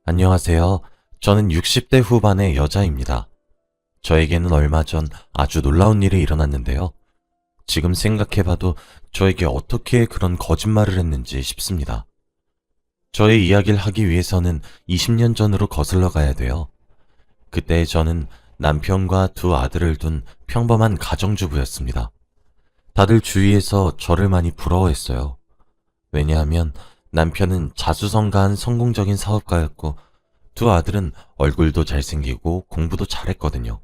안녕하세요. 저는 60대 후반의 여자입니다. 저에게는 얼마 전 아주 놀라운 일이 일어났는데요. 지금 생각해봐도 저에게 어떻게 그런 거짓말을 했는지 싶습니다. 저의 이야기를 하기 위해서는 20년 전으로 거슬러 가야 돼요. 그때 저는 남편과 두 아들을 둔 평범한 가정주부였습니다. 다들 주위에서 저를 많이 부러워했어요. 왜냐하면 남편은 자수성가한 성공적인 사업가였고 두 아들은 얼굴도 잘생기고 공부도 잘했거든요.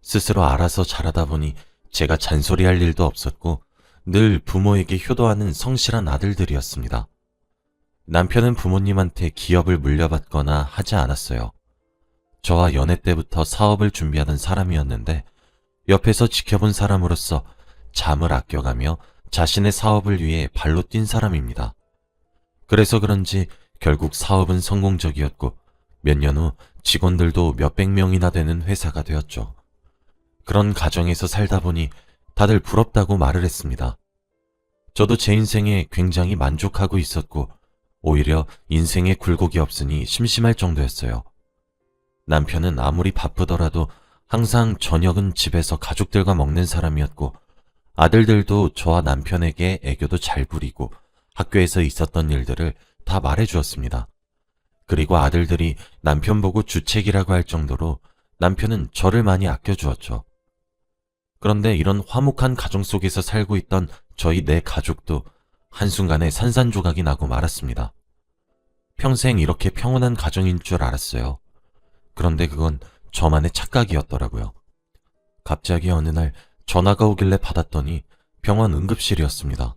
스스로 알아서 잘하다 보니 제가 잔소리할 일도 없었고 늘 부모에게 효도하는 성실한 아들들이었습니다. 남편은 부모님한테 기업을 물려받거나 하지 않았어요. 저와 연애 때부터 사업을 준비하던 사람이었는데 옆에서 지켜본 사람으로서 잠을 아껴가며 자신의 사업을 위해 발로 뛴 사람입니다. 그래서 그런지 결국 사업은 성공적이었고 몇 년 후 직원들도 몇백 명이나 되는 회사가 되었죠. 그런 가정에서 살다 보니 다들 부럽다고 말을 했습니다. 저도 제 인생에 굉장히 만족하고 있었고 오히려 인생에 굴곡이 없으니 심심할 정도였어요. 남편은 아무리 바쁘더라도 항상 저녁은 집에서 가족들과 먹는 사람이었고 아들들도 저와 남편에게 애교도 잘 부리고 학교에서 있었던 일들을 다 말해주었습니다. 그리고 아들들이 남편 보고 주책이라고 할 정도로 남편은 저를 많이 아껴주었죠. 그런데 이런 화목한 가정 속에서 살고 있던 저희 네 가족도 한순간에 산산조각이 나고 말았습니다. 평생 이렇게 평온한 가정인 줄 알았어요. 그런데 그건 저만의 착각이었더라고요. 갑자기 어느 날 전화가 오길래 받았더니 병원 응급실이었습니다.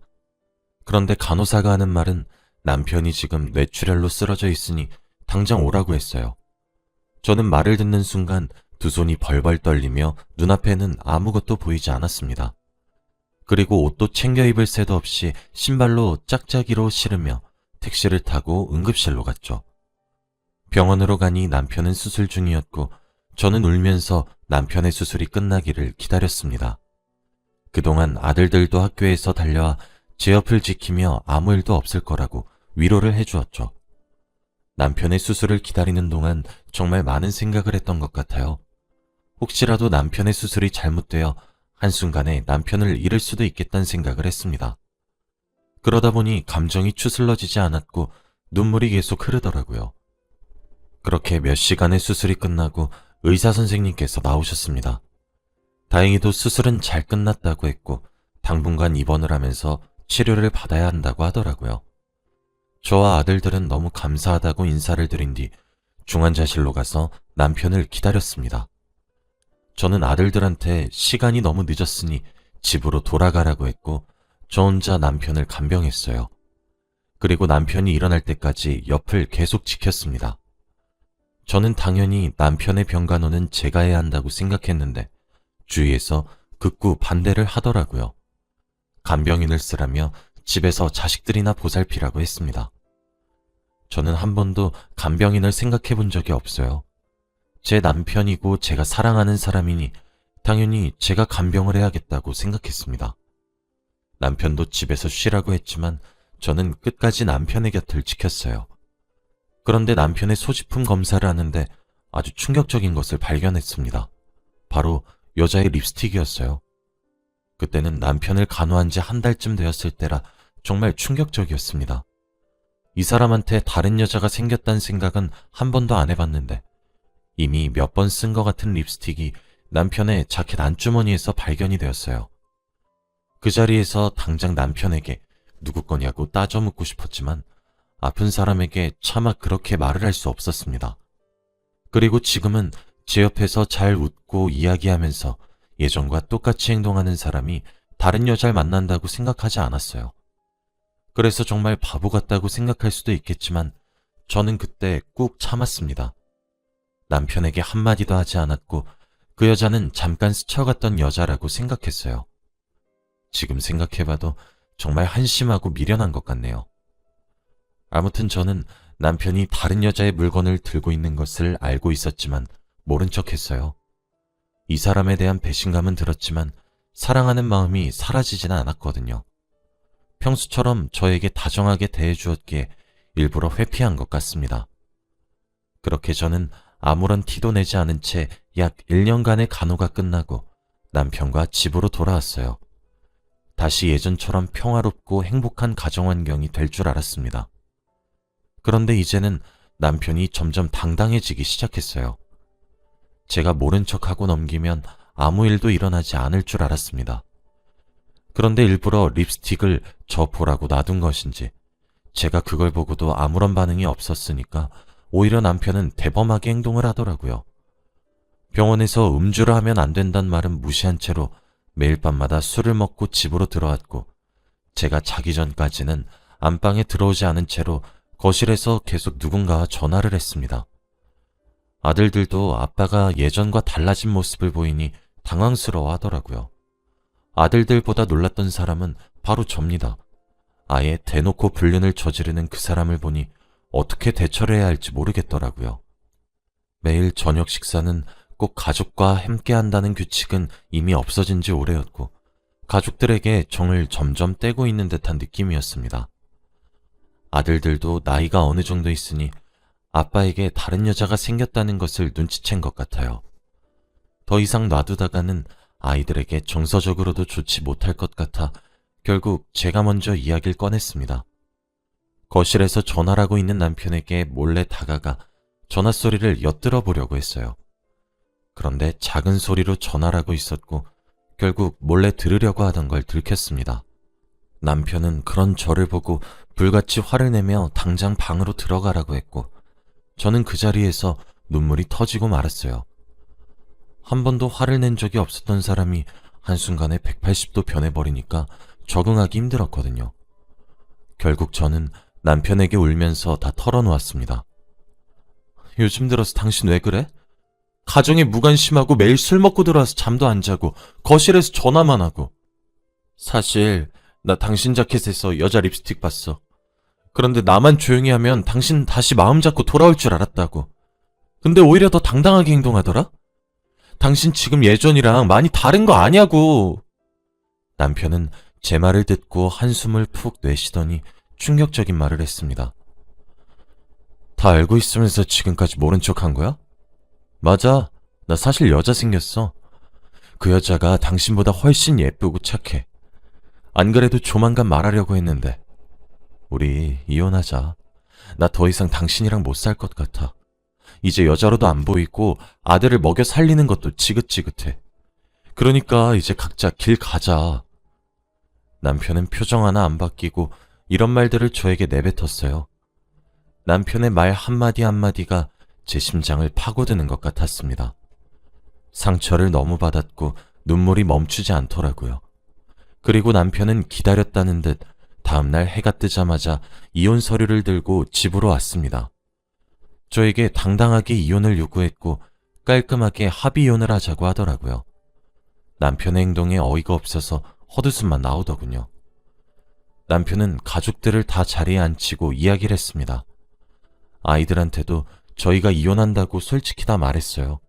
그런데 간호사가 하는 말은 남편이 지금 뇌출혈로 쓰러져 있으니 당장 오라고 했어요. 저는 말을 듣는 순간 두 손이 벌벌 떨리며 눈앞에는 아무것도 보이지 않았습니다. 그리고 옷도 챙겨 입을 새도 없이 신발로 짝짝이로 신으며 택시를 타고 응급실로 갔죠. 병원으로 가니 남편은 수술 중이었고 저는 울면서 남편의 수술이 끝나기를 기다렸습니다. 그동안 아들들도 학교에서 달려와 제 옆을 지키며 아무 일도 없을 거라고 위로를 해주었죠. 남편의 수술을 기다리는 동안 정말 많은 생각을 했던 것 같아요. 혹시라도 남편의 수술이 잘못되어 한순간에 남편을 잃을 수도 있겠다는 생각을 했습니다. 그러다 보니 감정이 추슬러지지 않았고 눈물이 계속 흐르더라고요. 그렇게 몇 시간의 수술이 끝나고 의사 선생님께서 나오셨습니다. 다행히도 수술은 잘 끝났다고 했고 당분간 입원을 하면서 치료를 받아야 한다고 하더라고요. 저와 아들들은 너무 감사하다고 인사를 드린 뒤 중환자실로 가서 남편을 기다렸습니다. 저는 아들들한테 시간이 너무 늦었으니 집으로 돌아가라고 했고 저 혼자 남편을 간병했어요. 그리고 남편이 일어날 때까지 옆을 계속 지켰습니다. 저는 당연히 남편의 병간호는 제가 해야 한다고 생각했는데 주위에서 극구 반대를 하더라고요. 간병인을 쓰라며 집에서 자식들이나 보살피라고 했습니다. 저는 한 번도 간병인을 생각해 본 적이 없어요. 제 남편이고 제가 사랑하는 사람이니 당연히 제가 간병을 해야겠다고 생각했습니다. 남편도 집에서 쉬라고 했지만 저는 끝까지 남편의 곁을 지켰어요. 그런데 남편의 소지품 검사를 하는데 아주 충격적인 것을 발견했습니다. 바로 여자의 립스틱이었어요. 그때는 남편을 간호한 지 한 달쯤 되었을 때라 정말 충격적이었습니다. 이 사람한테 다른 여자가 생겼다는 생각은 한 번도 안 해봤는데 이미 몇 번 쓴 것 같은 립스틱이 남편의 자켓 안주머니에서 발견이 되었어요. 그 자리에서 당장 남편에게 누구 거냐고 따져 묻고 싶었지만 아픈 사람에게 차마 그렇게 말을 할 수 없었습니다. 그리고 지금은 제 옆에서 잘 웃고 이야기하면서 예전과 똑같이 행동하는 사람이 다른 여자를 만난다고 생각하지 않았어요. 그래서 정말 바보 같다고 생각할 수도 있겠지만 저는 그때 꾹 참았습니다. 남편에게 한마디도 하지 않았고 그 여자는 잠깐 스쳐갔던 여자라고 생각했어요. 지금 생각해봐도 정말 한심하고 미련한 것 같네요. 아무튼 저는 남편이 다른 여자의 물건을 들고 있는 것을 알고 있었지만 모른 척했어요. 이 사람에 대한 배신감은 들었지만 사랑하는 마음이 사라지지는 않았거든요. 평소처럼 저에게 다정하게 대해주었기에 일부러 회피한 것 같습니다. 그렇게 저는 아무런 티도 내지 않은 채 약 1년간의 간호가 끝나고 남편과 집으로 돌아왔어요. 다시 예전처럼 평화롭고 행복한 가정환경이 될 줄 알았습니다. 그런데 이제는 남편이 점점 당당해지기 시작했어요. 제가 모른 척하고 넘기면 아무 일도 일어나지 않을 줄 알았습니다. 그런데 일부러 립스틱을 저 보라고 놔둔 것인지 제가 그걸 보고도 아무런 반응이 없었으니까 오히려 남편은 대범하게 행동을 하더라고요. 병원에서 음주를 하면 안 된단 말은 무시한 채로 매일 밤마다 술을 먹고 집으로 들어왔고 제가 자기 전까지는 안방에 들어오지 않은 채로 거실에서 계속 누군가와 전화를 했습니다. 아들들도 아빠가 예전과 달라진 모습을 보이니 당황스러워 하더라고요. 아들들보다 놀랐던 사람은 바로 접니다. 아예 대놓고 불륜을 저지르는 그 사람을 보니 어떻게 대처를 해야 할지 모르겠더라고요. 매일 저녁 식사는 꼭 가족과 함께 한다는 규칙은 이미 없어진 지 오래였고 가족들에게 정을 점점 떼고 있는 듯한 느낌이었습니다. 아들들도 나이가 어느 정도 있으니 아빠에게 다른 여자가 생겼다는 것을 눈치챈 것 같아요. 더 이상 놔두다가는 아이들에게 정서적으로도 좋지 못할 것 같아 결국 제가 먼저 이야기를 꺼냈습니다. 거실에서 전화를 하고 있는 남편에게 몰래 다가가 전화 소리를 엿들어 보려고 했어요. 그런데 작은 소리로 전화를 하고 있었고 결국 몰래 들으려고 하던 걸 들켰습니다. 남편은 그런 저를 보고 불같이 화를 내며 당장 방으로 들어가라고 했고 저는 그 자리에서 눈물이 터지고 말았어요. 한 번도 화를 낸 적이 없었던 사람이 한순간에 180도 변해버리니까 적응하기 힘들었거든요. 결국 저는 남편에게 울면서 다 털어놓았습니다. 요즘 들어서 당신 왜 그래? 가정에 무관심하고 매일 술 먹고 들어와서 잠도 안 자고 거실에서 전화만 하고. 사실 나 당신 자켓에서 여자 립스틱 봤어. 그런데 나만 조용히 하면 당신 다시 마음 잡고 돌아올 줄 알았다고. 근데 오히려 더 당당하게 행동하더라? 당신 지금 예전이랑 많이 다른 거 아냐고. 남편은 제 말을 듣고 한숨을 푹 내쉬더니 충격적인 말을 했습니다. 다 알고 있으면서 지금까지 모른 척 한 거야? 맞아. 나 사실 여자 생겼어. 그 여자가 당신보다 훨씬 예쁘고 착해. 안 그래도 조만간 말하려고 했는데. 우리 이혼하자. 나 더 이상 당신이랑 못 살 것 같아. 이제 여자로도 안 보이고 아들을 먹여 살리는 것도 지긋지긋해. 그러니까 이제 각자 길 가자. 남편은 표정 하나 안 바뀌고 이런 말들을 저에게 내뱉었어요. 남편의 말 한마디 한마디가 제 심장을 파고드는 것 같았습니다. 상처를 너무 받았고 눈물이 멈추지 않더라고요. 그리고 남편은 기다렸다는 듯 다음날 해가 뜨자마자 이혼 서류를 들고 집으로 왔습니다. 저에게 당당하게 이혼을 요구했고 깔끔하게 합의 이혼을 하자고 하더라고요. 남편의 행동에 어이가 없어서 헛웃음만 나오더군요. 남편은 가족들을 다 자리에 앉히고 이야기를 했습니다. 아이들한테도 저희가 이혼한다고 솔직히 다 말했어요.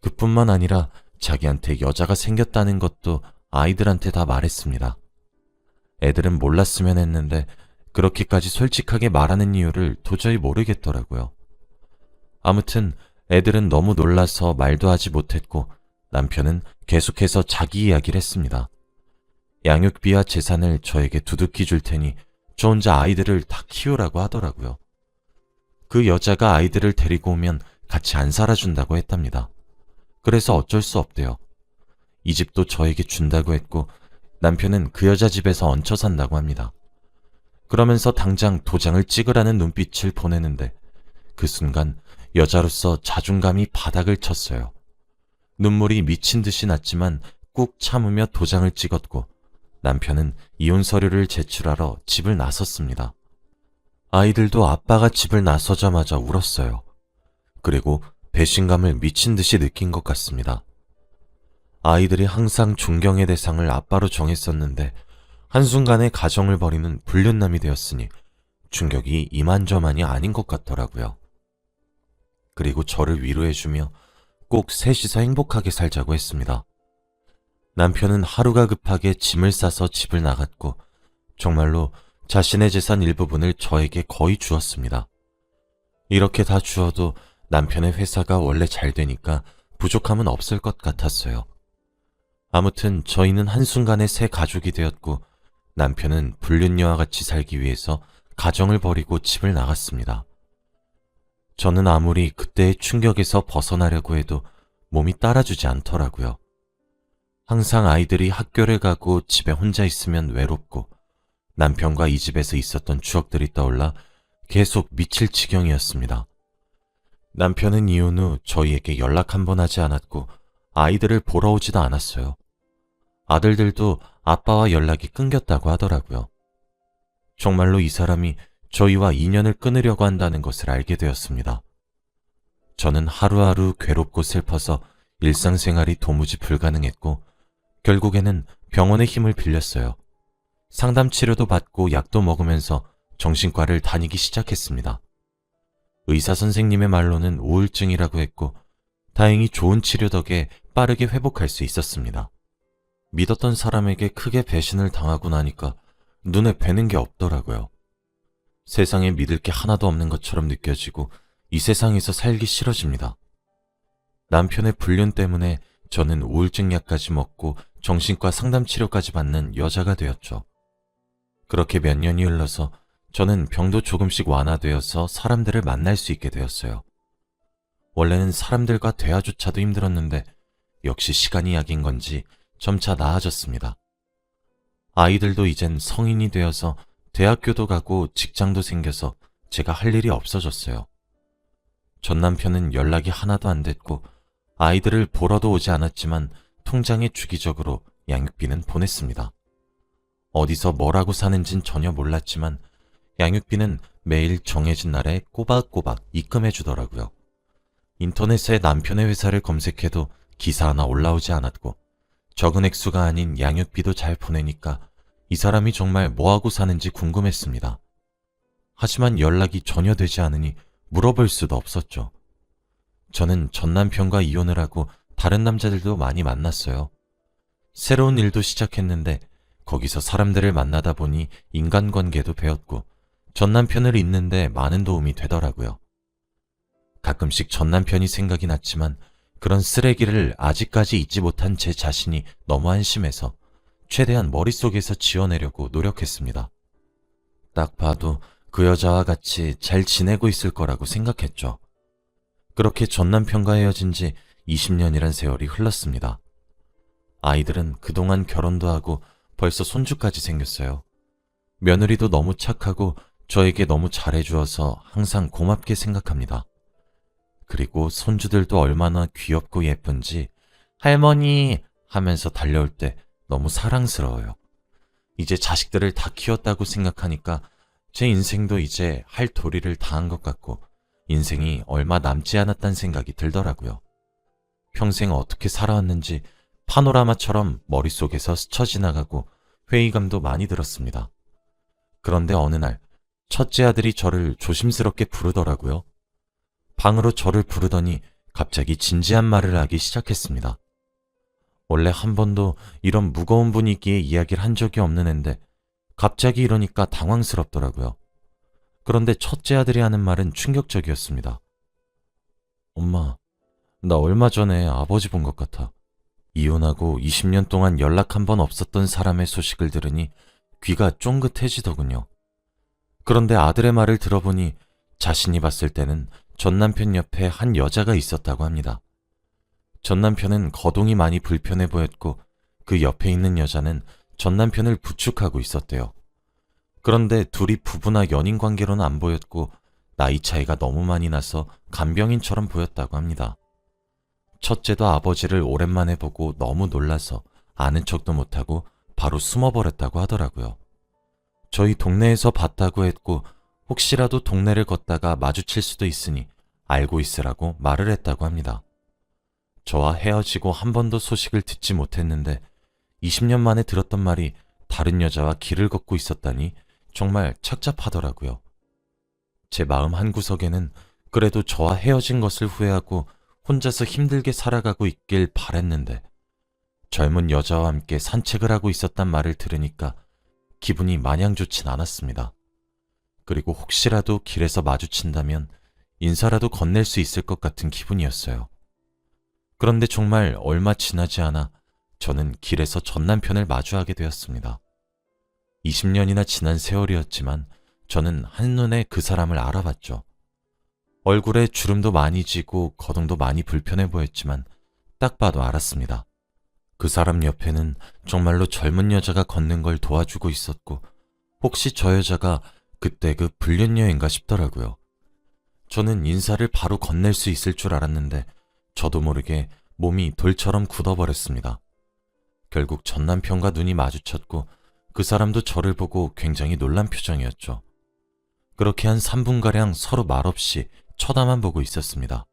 그뿐만 아니라 자기한테 여자가 생겼다는 것도 아이들한테 다 말했습니다. 애들은 몰랐으면 했는데 그렇게까지 솔직하게 말하는 이유를 도저히 모르겠더라고요. 아무튼 애들은 너무 놀라서 말도 하지 못했고 남편은 계속해서 자기 이야기를 했습니다. 양육비와 재산을 저에게 두둑히 줄 테니 저 혼자 아이들을 다 키우라고 하더라고요. 그 여자가 아이들을 데리고 오면 같이 안 살아준다고 했답니다. 그래서 어쩔 수 없대요. 이 집도 저에게 준다고 했고 남편은 그 여자 집에서 얹혀 산다고 합니다. 그러면서 당장 도장을 찍으라는 눈빛을 보내는데 그 순간 여자로서 자존감이 바닥을 쳤어요. 눈물이 미친 듯이 났지만 꾹 참으며 도장을 찍었고 남편은 이혼 서류를 제출하러 집을 나섰습니다. 아이들도 아빠가 집을 나서자마자 울었어요. 그리고 배신감을 미친 듯이 느낀 것 같습니다. 아이들이 항상 존경의 대상을 아빠로 정했었는데 한순간에 가정을 버리는 불륜남이 되었으니 충격이 이만저만이 아닌 것 같더라고요. 그리고 저를 위로해주며 꼭 셋이서 행복하게 살자고 했습니다. 남편은 하루가 급하게 짐을 싸서 집을 나갔고 정말로 자신의 재산 일부분을 저에게 거의 주었습니다. 이렇게 다 주어도 남편의 회사가 원래 잘 되니까 부족함은 없을 것 같았어요. 아무튼 저희는 한순간에 새 가족이 되었고 남편은 불륜녀와 같이 살기 위해서 가정을 버리고 집을 나갔습니다. 저는 아무리 그때의 충격에서 벗어나려고 해도 몸이 따라주지 않더라고요. 항상 아이들이 학교를 가고 집에 혼자 있으면 외롭고 남편과 이 집에서 있었던 추억들이 떠올라 계속 미칠 지경이었습니다. 남편은 이혼 후 저희에게 연락 한 번 하지 않았고 아이들을 보러 오지도 않았어요. 아들들도 아빠와 연락이 끊겼다고 하더라고요. 정말로 이 사람이 저희와 인연을 끊으려고 한다는 것을 알게 되었습니다. 저는 하루하루 괴롭고 슬퍼서 일상생활이 도무지 불가능했고 결국에는 병원의 힘을 빌렸어요. 상담 치료도 받고 약도 먹으면서 정신과를 다니기 시작했습니다. 의사 선생님의 말로는 우울증이라고 했고 다행히 좋은 치료 덕에 빠르게 회복할 수 있었습니다. 믿었던 사람에게 크게 배신을 당하고 나니까 눈에 뵈는 게 없더라고요. 세상에 믿을 게 하나도 없는 것처럼 느껴지고 이 세상에서 살기 싫어집니다. 남편의 불륜 때문에 저는 우울증 약까지 먹고 정신과 상담 치료까지 받는 여자가 되었죠. 그렇게 몇 년이 흘러서 저는 병도 조금씩 완화되어서 사람들을 만날 수 있게 되었어요. 원래는 사람들과 대화조차도 힘들었는데 역시 시간이 약인 건지 점차 나아졌습니다. 아이들도 이젠 성인이 되어서 대학교도 가고 직장도 생겨서 제가 할 일이 없어졌어요. 전 남편은 연락이 하나도 안 됐고 아이들을 보러도 오지 않았지만 통장에 주기적으로 양육비는 보냈습니다. 어디서 뭐라고 사는진 전혀 몰랐지만 양육비는 매일 정해진 날에 꼬박꼬박 입금해 주더라고요. 인터넷에 남편의 회사를 검색해도 기사 하나 올라오지 않았고 적은 액수가 아닌 양육비도 잘 보내니까 이 사람이 정말 뭐하고 사는지 궁금했습니다. 하지만 연락이 전혀 되지 않으니 물어볼 수도 없었죠. 저는 전 남편과 이혼을 하고 다른 남자들도 많이 만났어요. 새로운 일도 시작했는데 거기서 사람들을 만나다 보니 인간관계도 배웠고 전 남편을 잇는데 많은 도움이 되더라고요. 가끔씩 전 남편이 생각이 났지만 그런 쓰레기를 아직까지 잊지 못한 제 자신이 너무 한심해서 최대한 머릿속에서 지워내려고 노력했습니다. 딱 봐도 그 여자와 같이 잘 지내고 있을 거라고 생각했죠. 그렇게 전 남편과 헤어진 지 20년이란 세월이 흘렀습니다. 아이들은 그동안 결혼도 하고 벌써 손주까지 생겼어요. 며느리도 너무 착하고 저에게 너무 잘해주어서 항상 고맙게 생각합니다. 그리고 손주들도 얼마나 귀엽고 예쁜지 할머니 하면서 달려올 때 너무 사랑스러워요. 이제 자식들을 다 키웠다고 생각하니까 제 인생도 이제 할 도리를 다 한 것 같고 인생이 얼마 남지 않았다는 생각이 들더라고요. 평생 어떻게 살아왔는지 파노라마처럼 머릿속에서 스쳐 지나가고 회의감도 많이 들었습니다. 그런데 어느 날 첫째 아들이 저를 조심스럽게 부르더라고요. 방으로 저를 부르더니 갑자기 진지한 말을 하기 시작했습니다. 원래 한 번도 이런 무거운 분위기의 이야기를 한 적이 없는 앤데 갑자기 이러니까 당황스럽더라고요. 그런데 첫째 아들이 하는 말은 충격적이었습니다. 엄마, 나 얼마 전에 아버지 본 것 같아. 이혼하고 20년 동안 연락 한 번 없었던 사람의 소식을 들으니 귀가 쫑긋해지더군요. 그런데 아들의 말을 들어보니 자신이 봤을 때는 전 남편 옆에 한 여자가 있었다고 합니다. 전 남편은 거동이 많이 불편해 보였고 그 옆에 있는 여자는 전 남편을 부축하고 있었대요. 그런데 둘이 부부나 연인 관계로는 안 보였고 나이 차이가 너무 많이 나서 간병인처럼 보였다고 합니다. 첫째도 아버지를 오랜만에 보고 너무 놀라서 아는 척도 못하고 바로 숨어버렸다고 하더라고요. 저희 동네에서 봤다고 했고 혹시라도 동네를 걷다가 마주칠 수도 있으니 알고 있으라고 말을 했다고 합니다. 저와 헤어지고 한 번도 소식을 듣지 못했는데 20년 만에 들었던 말이 다른 여자와 길을 걷고 있었다니 정말 착잡하더라고요. 제 마음 한구석에는 그래도 저와 헤어진 것을 후회하고 혼자서 힘들게 살아가고 있길 바랬는데 젊은 여자와 함께 산책을 하고 있었단 말을 들으니까 기분이 마냥 좋진 않았습니다. 그리고 혹시라도 길에서 마주친다면 인사라도 건넬 수 있을 것 같은 기분이었어요. 그런데 정말 얼마 지나지 않아 저는 길에서 전 남편을 마주하게 되었습니다. 20년이나 지난 세월이었지만 저는 한눈에 그 사람을 알아봤죠. 얼굴에 주름도 많이 지고 거동도 많이 불편해 보였지만 딱 봐도 알았습니다. 그 사람 옆에는 정말로 젊은 여자가 걷는 걸 도와주고 있었고 혹시 저 여자가 그때 그 불륜여인가 싶더라고요. 저는 인사를 바로 건넬 수 있을 줄 알았는데 저도 모르게 몸이 돌처럼 굳어버렸습니다. 결국 전 남편과 눈이 마주쳤고 그 사람도 저를 보고 굉장히 놀란 표정이었죠. 그렇게 한 3분가량 서로 말없이 쳐다만 보고 있었습니다.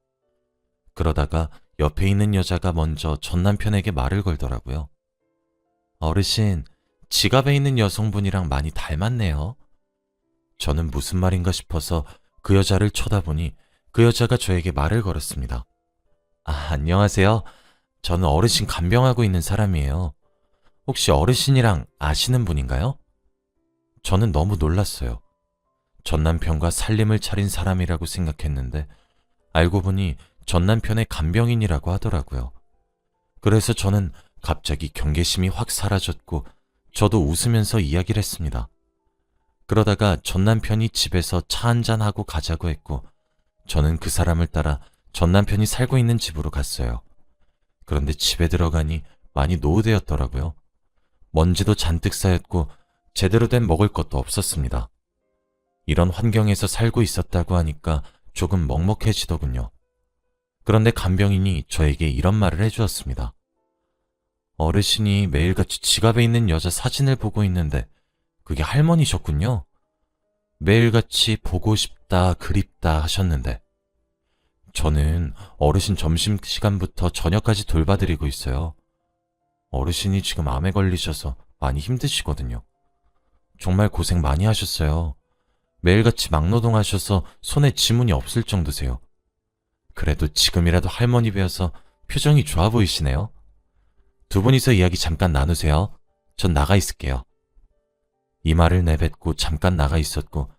그러다가 옆에 있는 여자가 먼저 전 남편에게 말을 걸더라고요. 어르신, 지갑에 있는 여성분이랑 많이 닮았네요. 저는 무슨 말인가 싶어서 그 여자를 쳐다보니 그 여자가 저에게 말을 걸었습니다. 안녕하세요. 저는 어르신 간병하고 있는 사람이에요. 혹시 어르신이랑 아시는 분인가요? 저는 너무 놀랐어요. 전 남편과 살림을 차린 사람이라고 생각했는데 알고 보니 전 남편의 간병인이라고 하더라고요. 그래서 저는 갑자기 경계심이 확 사라졌고 저도 웃으면서 이야기를 했습니다. 그러다가 전 남편이 집에서 차 한잔하고 가자고 했고 저는 그 사람을 따라 전 남편이 살고 있는 집으로 갔어요. 그런데 집에 들어가니 많이 노후되었더라고요. 먼지도 잔뜩 쌓였고 제대로 된 먹을 것도 없었습니다. 이런 환경에서 살고 있었다고 하니까 조금 먹먹해지더군요. 그런데 간병인이 저에게 이런 말을 해주었습니다. 어르신이 매일같이 지갑에 있는 여자 사진을 보고 있는데 그게 할머니셨군요. 매일같이 보고 싶다, 그립다 하셨는데 저는 어르신 점심시간부터 저녁까지 돌봐드리고 있어요. 어르신이 지금 암에 걸리셔서 많이 힘드시거든요. 정말 고생 많이 하셨어요. 매일같이 막노동 하셔서 손에 지문이 없을 정도세요. 그래도 지금이라도 할머니 뵈어서 표정이 좋아 보이시네요. 두 분이서 이야기 잠깐 나누세요. 전 나가 있을게요. 이 말을 내뱉고 잠깐 나가 있었고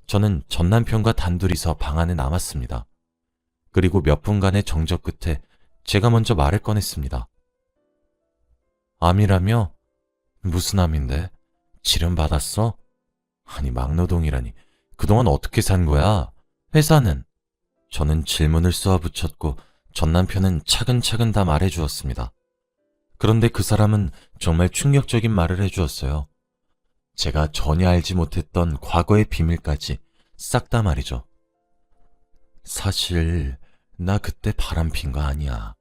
저는 전 남편과 단둘이서 방 안에 남았습니다. 그리고 몇 분간의 정적 끝에 제가 먼저 말을 꺼냈습니다. 암이라며? 무슨 암인데? 치료 받았어? 아니 막노동이라니. 그동안 어떻게 산 거야? 회사는? 저는 질문을 쏘아붙였고 전 남편은 차근차근 다 말해주었습니다. 그런데 그 사람은 정말 충격적인 말을 해주었어요. 제가 전혀 알지 못했던 과거의 비밀까지 싹 다 말이죠. 사실 나 그때 바람핀 거 아니야.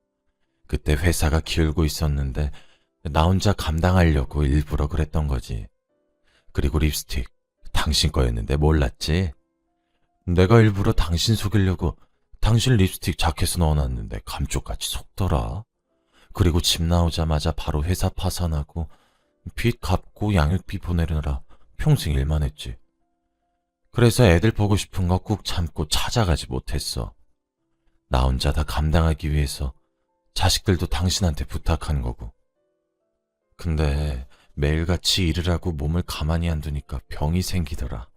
그때 회사가 기울고 있었는데 나 혼자 감당하려고 일부러 그랬던 거지. 그리고 립스틱 당신 거였는데 몰랐지? 내가 일부러 당신 속이려고 당신 립스틱 자켓에 넣어놨는데 감쪽같이 속더라. 그리고 집 나오자마자 바로 회사 파산하고 빚 갚고 양육비 보내느라 평생 일만 했지. 그래서 애들 보고 싶은 거 꾹 참고 찾아가지 못했어. 나 혼자 다 감당하기 위해서 자식들도 당신한테 부탁한 거고. 근데 매일같이 일을 하고 몸을 가만히 안 두니까 병이 생기더라.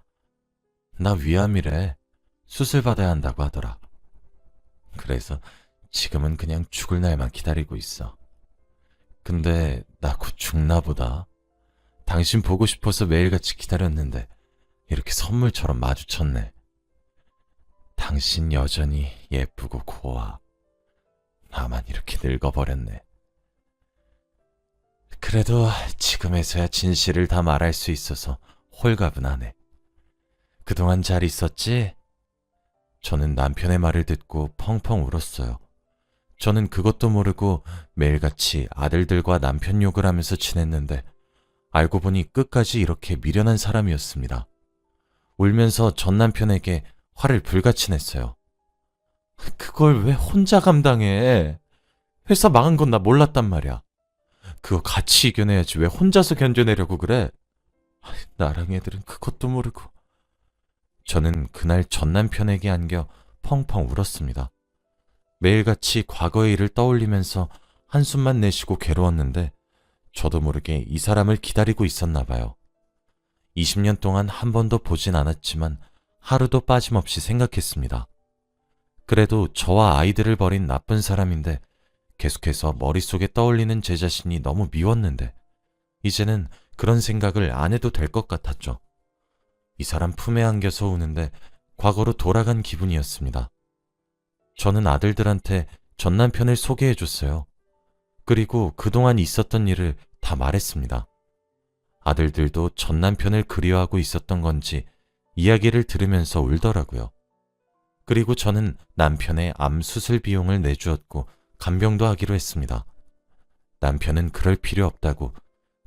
나 위암이래. 수술 받아야 한다고 하더라. 그래서 지금은 그냥 죽을 날만 기다리고 있어. 근데 나 곧 죽나 보다. 당신 보고 싶어서 매일같이 기다렸는데 이렇게 선물처럼 마주쳤네. 당신 여전히 예쁘고 고와. 나만 이렇게 늙어버렸네. 그래도 지금에서야 진실을 다 말할 수 있어서 홀가분하네. 그동안 잘 있었지? 저는 남편의 말을 듣고 펑펑 울었어요. 저는 그것도 모르고 매일같이 아들들과 남편 욕을 하면서 지냈는데 알고 보니 끝까지 이렇게 미련한 사람이었습니다. 울면서 전 남편에게 화를 불같이 냈어요. 그걸 왜 혼자 감당해? 회사 망한 건 나 몰랐단 말이야. 그거 같이 이겨내야지 왜 혼자서 견뎌내려고 그래? 나랑 애들은 그것도 모르고. 저는 그날 전 남편에게 안겨 펑펑 울었습니다. 매일같이 과거의 일을 떠올리면서 한숨만 내쉬고 괴로웠는데 저도 모르게 이 사람을 기다리고 있었나 봐요. 20년 동안 한 번도 보진 않았지만 하루도 빠짐없이 생각했습니다. 그래도 저와 아이들을 버린 나쁜 사람인데 계속해서 머릿속에 떠올리는 제 자신이 너무 미웠는데 이제는 그런 생각을 안 해도 될 것 같았죠. 이 사람 품에 안겨서 우는데 과거로 돌아간 기분이었습니다. 저는 아들들한테 전 남편을 소개해줬어요. 그리고 그동안 있었던 일을 다 말했습니다. 아들들도 전 남편을 그리워하고 있었던 건지 이야기를 들으면서 울더라고요. 그리고 저는 남편의 암 수술 비용을 내주었고 간병도 하기로 했습니다. 남편은 그럴 필요 없다고,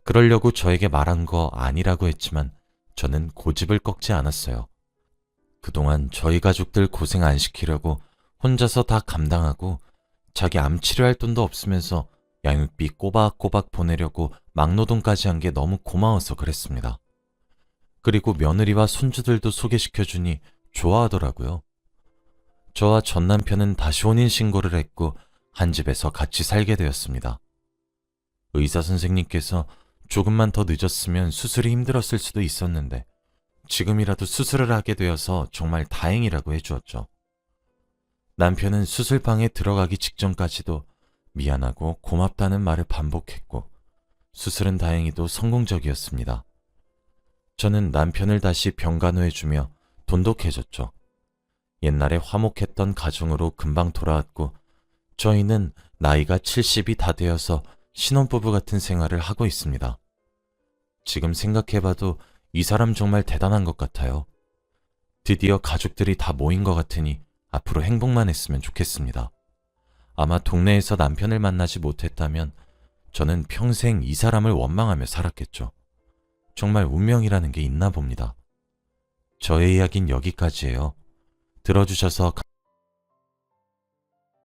그러려고 저에게 말한 거 아니라고 했지만 저는 고집을 꺾지 않았어요. 그동안 저희 가족들 고생 안 시키려고 혼자서 다 감당하고 자기 암 치료할 돈도 없으면서 양육비 꼬박꼬박 보내려고 막노동까지 한 게 너무 고마워서 그랬습니다. 그리고 며느리와 손주들도 소개시켜주니 좋아하더라고요. 저와 전 남편은 다시 혼인신고를 했고 한 집에서 같이 살게 되었습니다. 의사 선생님께서 조금만 더 늦었으면 수술이 힘들었을 수도 있었는데 지금이라도 수술을 하게 되어서 정말 다행이라고 해주었죠. 남편은 수술방에 들어가기 직전까지도 미안하고 고맙다는 말을 반복했고 수술은 다행히도 성공적이었습니다. 저는 남편을 다시 병간호해주며 돈독해졌죠. 옛날에 화목했던 가정으로 금방 돌아왔고 저희는 나이가 70이 다 되어서 신혼부부 같은 생활을 하고 있습니다. 지금 생각해봐도 이 사람 정말 대단한 것 같아요. 드디어 가족들이 다 모인 것 같으니 앞으로 행복만 했으면 좋겠습니다. 아마 동네에서 남편을 만나지 못했다면 저는 평생 이 사람을 원망하며 살았겠죠. 정말 운명이라는 게 있나 봅니다. 저의 이야기는 여기까지예요. 들어주셔서